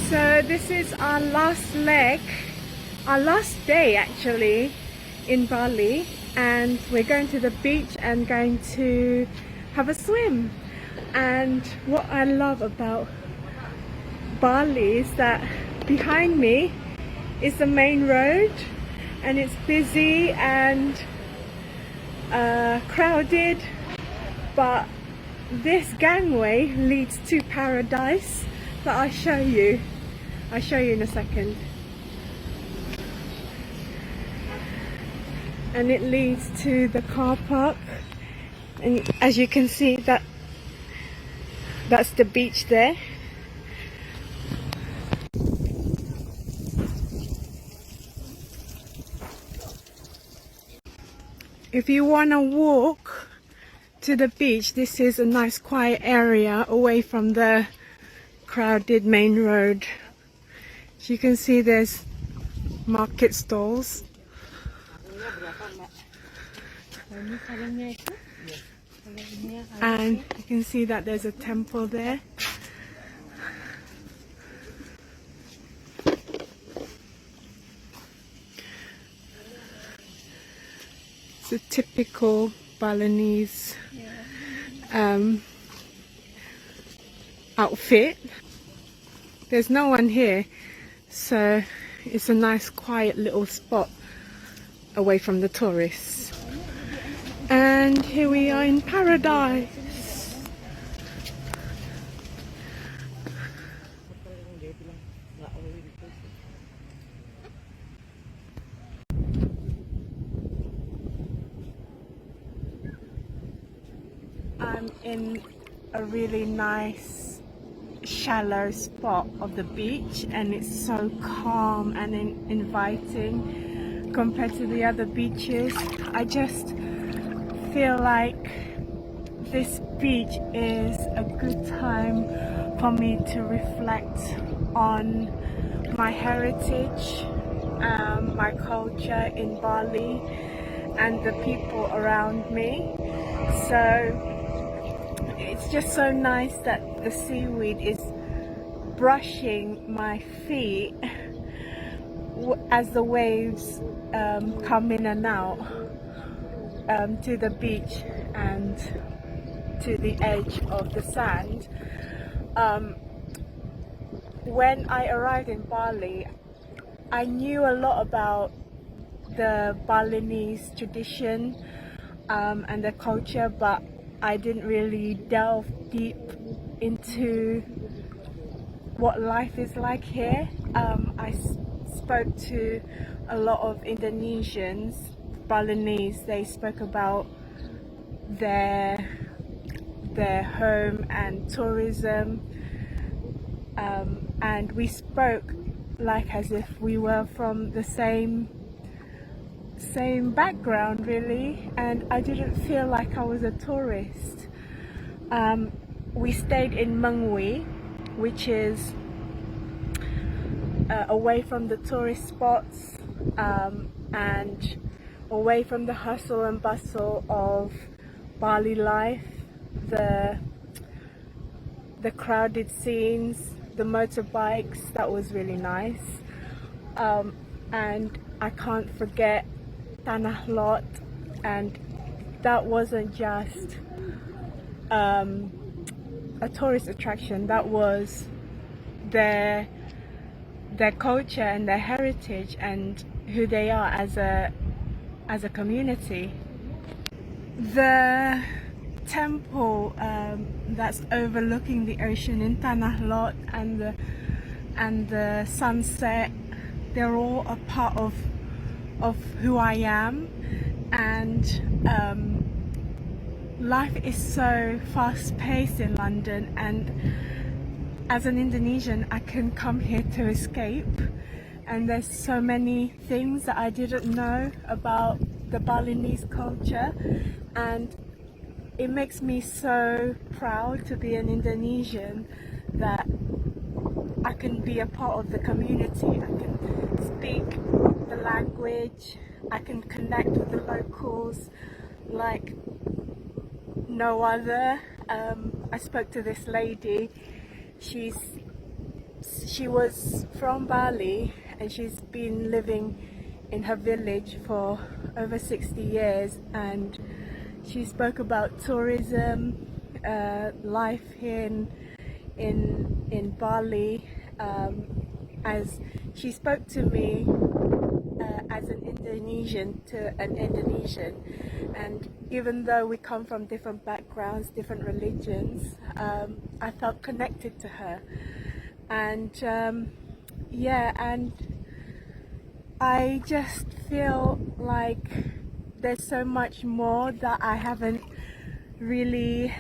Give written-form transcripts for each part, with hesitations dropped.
So this is our last leg, our last day actually in Bali, and we're going to the beach and going to have a swim. And what I love about Bali is that behind me is the main road, and it's busy and crowded, but this gangway leads to paradise that I'll show you in a second. And it leads to the car park, and as you can see, that's the beach there. If you want to walk to the beach, this is a nice quiet area away from the crowded main road. As you can see, there's market stalls. And you can see that there's a temple there. It's a typical Balinese outfit. There's no one here, so it's a nice quiet little spot away from the tourists. And here we are in paradise. I'm in a really nice shallow spot of the beach, and it's so calm and inviting compared to the other beaches. I just feel like this beach is a good time for me to reflect on my heritage, my culture in Bali, and the people around me. So it's just so nice that the seaweed is brushing my feet as the waves come in and out to the beach and to the edge of the sand. When I arrived in Bali, I knew a lot about the Balinese tradition and the culture, but I didn't really delve deep into what life is like here. I spoke to a lot of Indonesians, Balinese. They spoke about their home and tourism, and we spoke like as if we were from the same background really, and I didn't feel like I was a tourist. We stayed in Mengwi, which is away from the tourist spots and away from the hustle and bustle of Bali life, the crowded scenes, the motorbikes. That was really nice. And I can't forget Tanah Lot, and that wasn't just a tourist attraction. That was their culture and their heritage and who they are as a community. The temple that's overlooking the ocean in Tanah Lot and the sunset, they're all a part of who I am. And life is so fast-paced in London, and as an Indonesian I can come here to escape, and there's so many things that I didn't know about the Balinese culture, and it makes me so proud to be an Indonesian that I can be a part of the community. I can speak the language, I can connect with the locals like no other. I spoke to this lady. She's she was from Bali and she's been living in her village for over 60 years, and she spoke about tourism, life here in Bali, as she spoke to me as an Indonesian to an Indonesian, and even though we come from different backgrounds, different religions, I felt connected to her. And yeah, and I just feel like there's so much more that I haven't really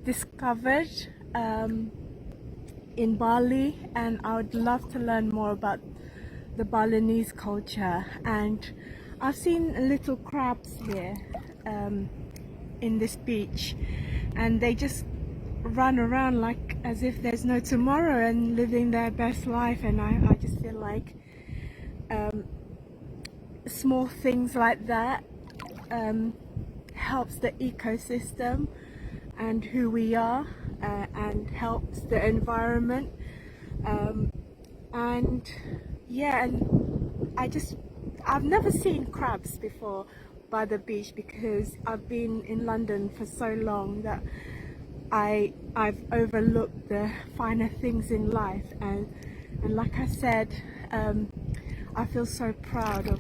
discovered in Bali, and I would love to learn more about the Balinese culture. And I've seen little crabs here in this beach, and they just run around like as if there's no tomorrow and living their best life. And I just feel like small things like that helps the ecosystem and who we are, and helps the environment, and yeah, and I've never seen crabs before by the beach because I've been in London for so long that I've overlooked the finer things in life, and like I said, I feel so proud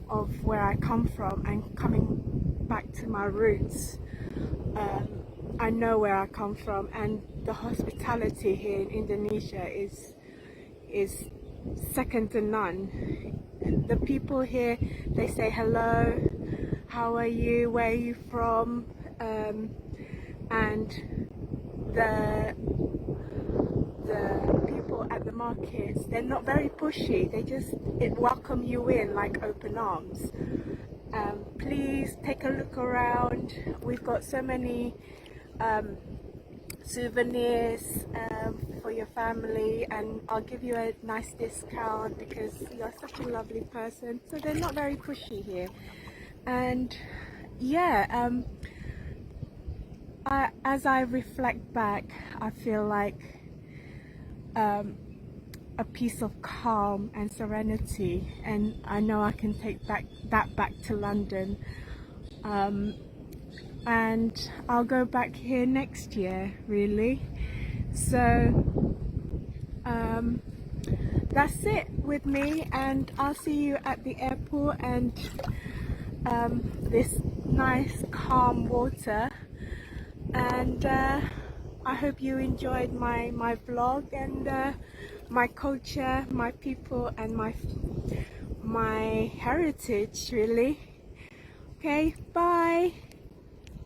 of where I come from and coming back to my roots. I know where I come from, and the hospitality here in Indonesia is second to none. The people here, they say hello, how are you, where are you from, and the people at the markets, they're not very pushy, they just welcome you in like open arms. Please take a look around. We've got so many souvenirs for your family, and I'll give you a nice discount because you're such a lovely person. So they're not very pushy here. And yeah, as I reflect back, I feel like a piece of calm and serenity, and I know I can take that back to London, and I'll go back here next year, really. So that's it with me, and I'll see you at the airport and this nice calm water. And I hope you enjoyed my vlog and my culture, my people, and my heritage, really. Okay, bye.